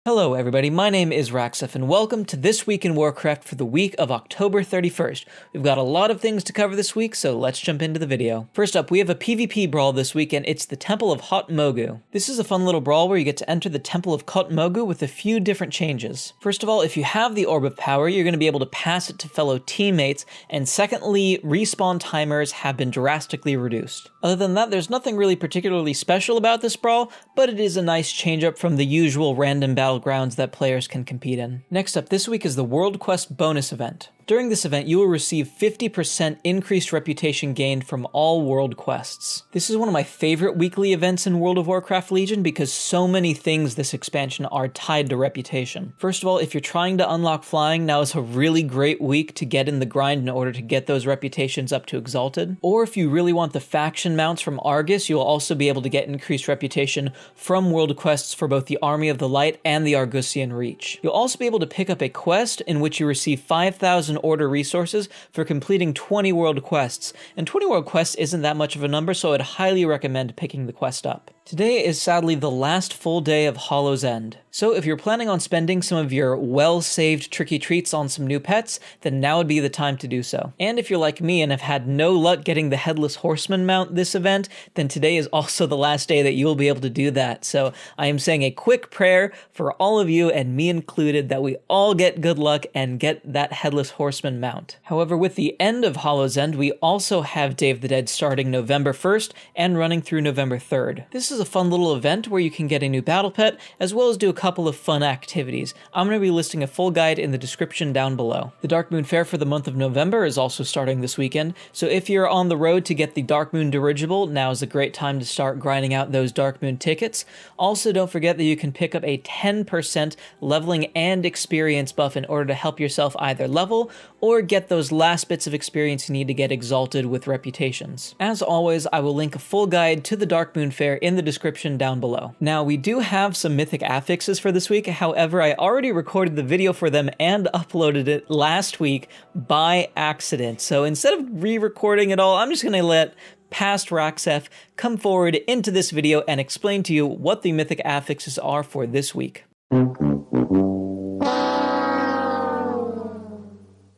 Hello everybody, my name is Raxef and welcome to This Week in Warcraft for the week of October 31st. We've got a lot of things to cover this week, so let's jump into the video. First up, we have a PvP brawl this week and it's the Temple of Hot Mogu. This is a fun little brawl where you get to enter the Temple of Hot Mogu with a few different changes. First of all, if you have the Orb of Power, you're going to be able to pass it to fellow teammates, and secondly, respawn timers have been drastically reduced. Other than that, there's nothing really particularly special about this brawl, but it is a nice change up from the usual random battlegrounds that players can compete in. Next up this week is the World Quest bonus event. During this event, you will receive 50% increased reputation gained from all world quests. This is one of my favorite weekly events in World of Warcraft Legion because so many things this expansion are tied to reputation. First of all, if you're trying to unlock flying, now is a really great week to get in the grind in order to get those reputations up to Exalted. Or if you really want the faction mounts from Argus, you will also be able to get increased reputation from world quests for both the Army of the Light and the Argusian Reach. You'll also be able to pick up a quest in which you receive 5,000 order resources for completing 20 world quests, and 20 world quests isn't that much of a number, so I'd highly recommend picking the quest up. Today is sadly the last full day of Hallow's End, so if you're planning on spending some of your well-saved tricky treats on some new pets, then now would be the time to do so. And if you're like me and have had no luck getting the Headless Horseman mount this event, then today is also the last day that you'll be able to do that, so I am saying a quick prayer for all of you, and me included, that we all get good luck and get that Headless Horseman mount. However, with the end of Hallow's End, we also have Day of the Dead starting November 1st and running through November 3rd. This is a fun little event where you can get a new battle pet, as well as do a couple of fun activities. I'm going to be listing a full guide in the description down below. The Darkmoon Faire for the month of November is also starting this weekend, so if you're on the road to get the Darkmoon dirigible, now is a great time to start grinding out those Darkmoon tickets. Also, don't forget that you can pick up a 10% leveling and experience buff in order to help yourself either level or get those last bits of experience you need to get exalted with reputations. As always, I will link a full guide to the Darkmoon Faire in the description down below. Now, we do have some mythic affixes for this week, however, I already recorded the video for them and uploaded it last week by accident, so instead of re-recording it all, I'm just gonna let past Raxef come forward into this video and explain to you what the mythic affixes are for this week.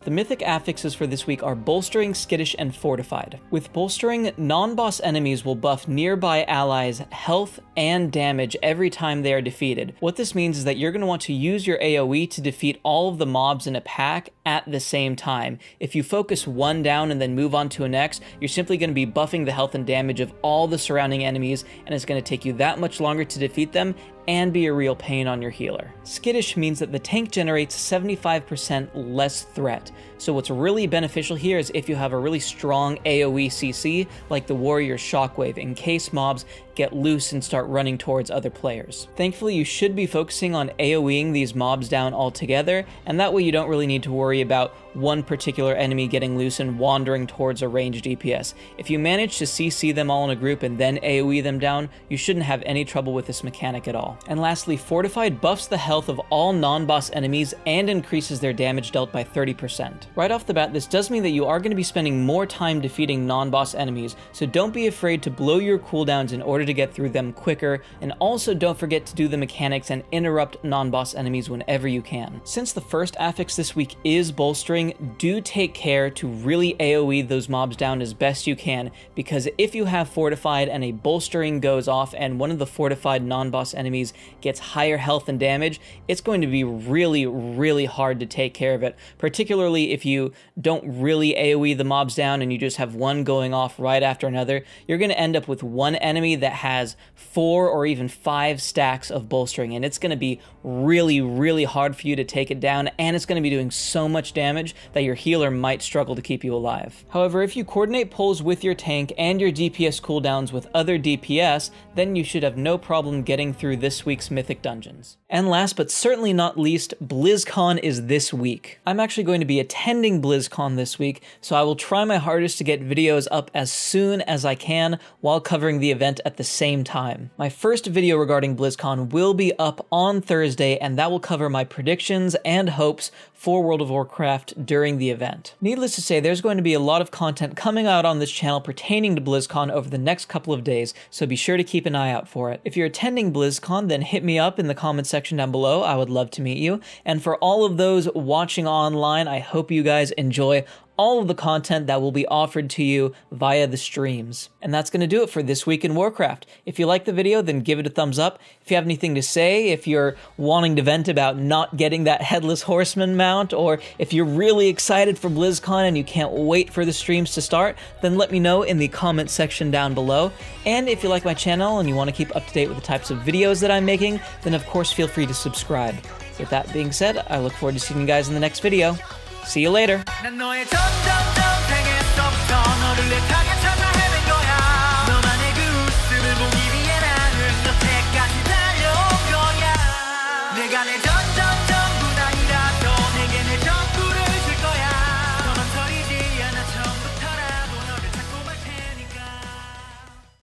The mythic affixes for this week are Bolstering, Skittish, and Fortified. With Bolstering, non-boss enemies will buff nearby allies' health and damage every time they are defeated. What this means is that you're going to want to use your AoE to defeat all of the mobs in a pack at the same time. If you focus one down and then move on to a next, you're simply going to be buffing the health and damage of all the surrounding enemies, and it's going to take you that much longer to defeat them and be a real pain on your healer. Skittish means that the tank generates 75% less threat. So what's really beneficial here is if you have a really strong AoE CC, like the Warrior Shockwave, in case mobs get loose and start running towards other players. Thankfully, you should be focusing on AoEing these mobs down altogether, and that way you don't really need to worry about one particular enemy getting loose and wandering towards a ranged DPS. If you manage to CC them all in a group and then AoE them down, you shouldn't have any trouble with this mechanic at all. And lastly, Fortified buffs the health of all non-boss enemies and increases their damage dealt by 30%. Right off the bat, this does mean that you are going to be spending more time defeating non-boss enemies, so don't be afraid to blow your cooldowns in order to get through them quicker, and also don't forget to do the mechanics and interrupt non-boss enemies whenever you can. Since the first affix this week is Bolstering, do take care to really AoE those mobs down as best you can, because if you have Fortified and a Bolstering goes off and one of the fortified non-boss enemies gets higher health and damage, it's going to be really hard to take care of it, particularly if you don't really AoE the mobs down and you just have one going off right after another. You're going to end up with one enemy that has 4 or even 5 stacks of Bolstering, and it's going to be really hard for you to take it down, and it's going to be doing so much damage that your healer might struggle to keep you alive. However, if you coordinate pulls with your tank and your DPS cooldowns with other DPS, then you should have no problem getting through this week's mythic dungeons. And last but certainly not least, BlizzCon is this week. I'm actually going to be attending BlizzCon this week, so I will try my hardest to get videos up as soon as I can while covering the event at the same time. My first video regarding BlizzCon will be up on Thursday, and that will cover my predictions and hopes for World of Warcraft during the event. Needless to say, there's going to be a lot of content coming out on this channel pertaining to BlizzCon over the next couple of days, so be sure to keep an eye out for it. If you're attending BlizzCon, then hit me up in the comment section section down below. I would love to meet you. And for all of those watching online, I hope you guys enjoy all of the content that will be offered to you via the streams. And that's going to do it for This Week in Warcraft. If you like the video, then give it a thumbs up. If you have anything to say, if you're wanting to vent about not getting that Headless Horseman mount, or if you're really excited for BlizzCon and you can't wait for the streams to start, then let me know in the comment section down below. And if you like my channel and you want to keep up to date with the types of videos that I'm making, then of course feel free to subscribe. With that being said, I look forward to seeing you guys in the next video. See you later.